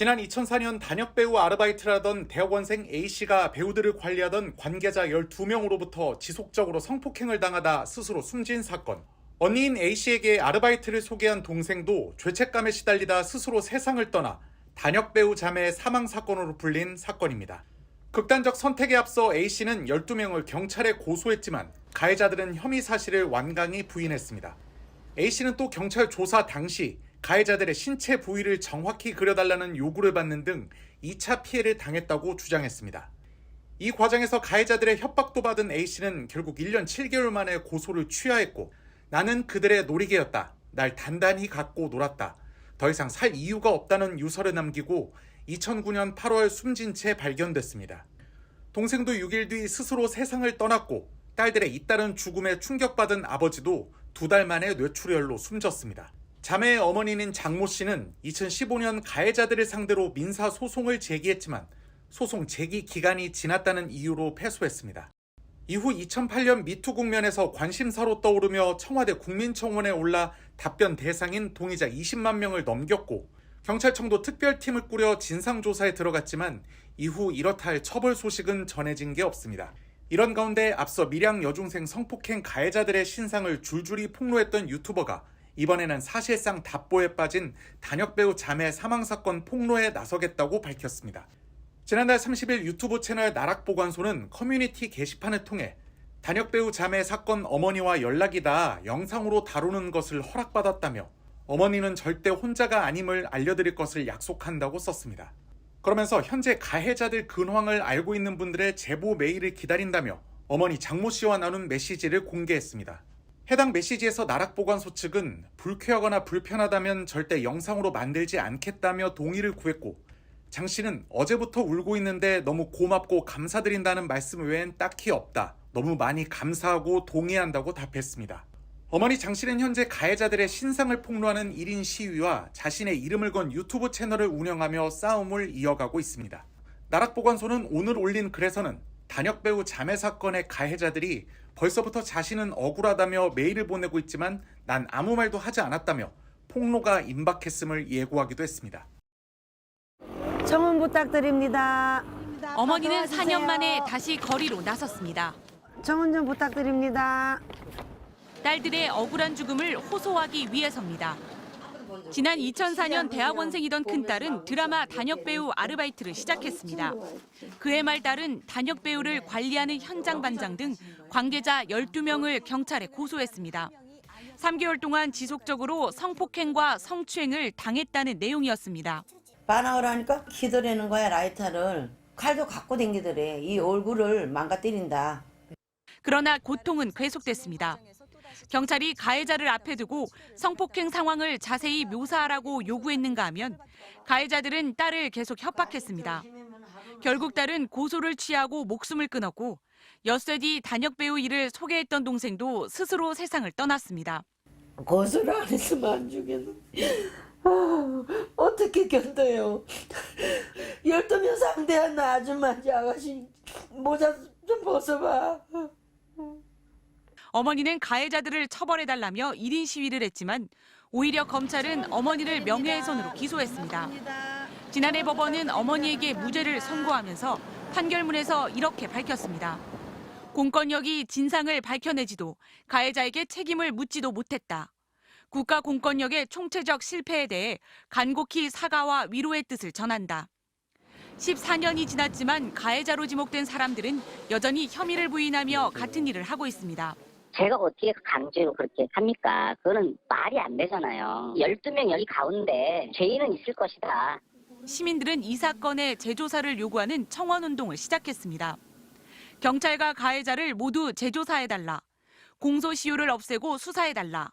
지난 2004년 단역 배우 아르바이트를 하던 대학원생 A씨가 배우들을 관리하던 관계자 12명으로부터 지속적으로 성폭행을 당하다 스스로 숨진 사건. 언니인 A씨에게 아르바이트를 소개한 동생도 죄책감에 시달리다 스스로 세상을 떠나 단역 배우 자매의 사망 사건으로 불린 사건입니다. 극단적 선택에 앞서 A씨는 12명을 경찰에 고소했지만 가해자들은 혐의 사실을 완강히 부인했습니다. A씨는 또 경찰 조사 당시 가해자들의 신체 부위를 정확히 그려달라는 요구를 받는 등 2차 피해를 당했다고 주장했습니다. 이 과정에서 가해자들의 협박도 받은 A씨는 결국 1년 7개월 만에 고소를 취하했고, 나는 그들의 놀이개였다. 날 단단히 갖고 놀았다. 더 이상 살 이유가 없다는 유서를 남기고 2009년 8월 숨진 채 발견됐습니다. 동생도 6일 뒤 스스로 세상을 떠났고, 딸들의 잇따른 죽음에 충격받은 아버지도 2달 만에 뇌출혈로 숨졌습니다. 자매의 어머니인 장모 씨는 2015년 가해자들을 상대로 민사 소송을 제기했지만 소송 제기 기간이 지났다는 이유로 패소했습니다. 이후 2008년 미투 국면에서 관심사로 떠오르며 청와대 국민청원에 올라 답변 대상인 동의자 20만 명을 넘겼고, 경찰청도 특별팀을 꾸려 진상조사에 들어갔지만 이후 이렇다 할 처벌 소식은 전해진 게 없습니다. 이런 가운데 앞서 밀양 여중생 성폭행 가해자들의 신상을 줄줄이 폭로했던 유튜버가 이번에는 사실상 답보에 빠진 단역배우 자매 사망사건 폭로에 나서겠다고 밝혔습니다. 지난달 30일 유튜브 채널 나락보관소는 커뮤니티 게시판을 통해 단역배우 자매 사건 어머니와 연락이 닿아 영상으로 다루는 것을 허락받았다며 어머니는 절대 혼자가 아님을 알려드릴 것을 약속한다고 썼습니다. 그러면서 현재 가해자들 근황을 알고 있는 분들의 제보 메일을 기다린다며 어머니 장모 씨와 나눈 메시지를 공개했습니다. 해당 메시지에서 나락보관소 측은 불쾌하거나 불편하다면 절대 영상으로 만들지 않겠다며 동의를 구했고, 장 씨는 어제부터 울고 있는데 너무 고맙고 감사드린다는 말씀 외엔 딱히 없다. 너무 많이 감사하고 동의한다고 답했습니다. 어머니 장 씨는 현재 가해자들의 신상을 폭로하는 1인 시위와 자신의 이름을 건 유튜브 채널을 운영하며 싸움을 이어가고 있습니다. 나락보관소는 오늘 올린 글에서는 단역배우 자매 사건의 가해자들이 벌써부터 자신은 억울하다며 메일을 보내고 있지만 난 아무 말도 하지 않았다며 폭로가 임박했음을 예고하기도 했습니다. 청원 부탁드립니다. 어머니는 4년 만에 다시 거리로 나섰습니다. 청원 좀 부탁드립니다. 딸들의 억울한 죽음을 호소하기 위해서입니다. 지난 2004년 대학원생이던 큰딸은 드라마 단역배우 아르바이트를 시작했습니다. 그해 말 딸은 단역배우를 관리하는 현장 반장 등 관계자 12명을 경찰에 고소했습니다. 3개월 동안 지속적으로 성폭행과 성추행을 당했다는 내용이었습니다. 반항을 하니까 기다리는 거야, 라이터를. 칼도 갖고 댕기더래. 이 얼굴을 망가뜨린다. 그러나 고통은 계속됐습니다. 경찰이 가해자를 앞에 두고 성폭행 상황을 자세히 묘사하라고 요구했는가 하면 가해자들은 딸을 계속 협박했습니다. 결국 딸은 고소를 취하고 목숨을 끊었고, 엿새 뒤 단역배우 일을 소개했던 동생도 스스로 세상을 떠났습니다. 고소를 안 했으면 안 죽겠는데. 어떻게 견뎌요. 12명 상대한 나 아줌마지, 아가씨. 모자 좀 벗어봐. 어머니는 가해자들을 처벌해달라며 1인 시위를 했지만 오히려 검찰은 어머니를 명예훼손으로 기소했습니다. 지난해 법원은 어머니에게 무죄를 선고하면서 판결문에서 이렇게 밝혔습니다. 공권력이 진상을 밝혀내지도 가해자에게 책임을 묻지도 못했다. 국가 공권력의 총체적 실패에 대해 간곡히 사과와 위로의 뜻을 전한다. 14년이 지났지만 가해자로 지목된 사람들은 여전히 혐의를 부인하며 같은 일을 하고 있습니다. 제가 어떻게 강제로 그렇게 합니까? 그거는 말이 안 되잖아요. 12명 여기 가운데 죄인은 있을 것이다. 시민들은 이 사건의 재조사를 요구하는 청원운동을 시작했습니다. 경찰과 가해자를 모두 재조사해달라. 공소시효를 없애고 수사해달라.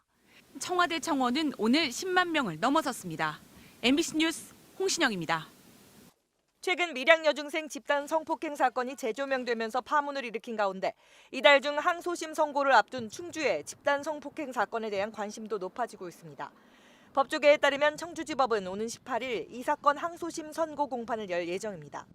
청와대 청원은 오늘 10만 명을 넘어섰습니다. MBC 뉴스 홍신영입니다. 최근 밀양 여중생 집단 성폭행 사건이 재조명되면서 파문을 일으킨 가운데 이달 중 항소심 선고를 앞둔 충주의 집단 성폭행 사건에 대한 관심도 높아지고 있습니다. 법조계에 따르면 청주지법은 오는 18일 이 사건 항소심 선고 공판을 열 예정입니다.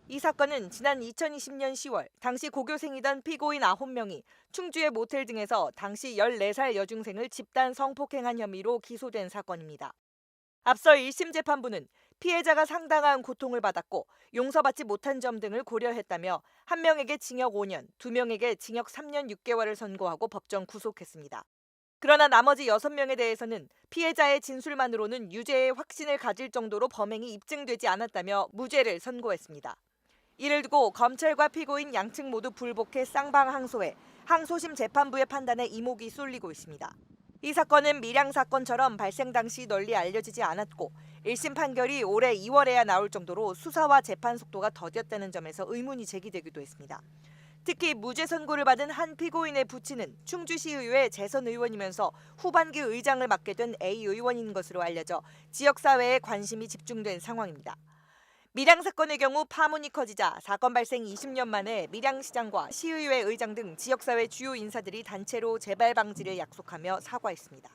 이 사건은 지난 2020년 10월 당시 고교생이던 피고인 9명이 충주의 모텔 등에서 당시 14살 여중생을 집단 성폭행한 혐의로 기소된 사건입니다. 앞서 1심 재판부는 피해자가 상당한 고통을 받았고 용서받지 못한 점 등을 고려했다며 한 명에게 징역 5년, 두 명에게 징역 3년 6개월을 선고하고 법정 구속했습니다. 그러나 나머지 6명에 대해서는 피해자의 진술만으로는 유죄의 확신을 가질 정도로 범행이 입증되지 않았다며 무죄를 선고했습니다. 이를 두고 검찰과 피고인 양측 모두 불복해 쌍방 항소해 항소심 재판부의 판단에 이목이 쏠리고 있습니다. 이 사건은 밀양 사건처럼 발생 당시 널리 알려지지 않았고 1심 판결이 올해 2월에야 나올 정도로 수사와 재판 속도가 더뎠다는 점에서 의문이 제기되기도 했습니다. 특히 무죄 선고를 받은 한 피고인의 부친은 충주시의회 재선 의원이면서 후반기 의장을 맡게 된 A 의원인 것으로 알려져 지역사회에 관심이 집중된 상황입니다. 밀양 사건의 경우 파문이 커지자 사건 발생 20년 만에 밀양시장과 시의회 의장 등 지역사회 주요 인사들이 단체로 재발 방지를 약속하며 사과했습니다.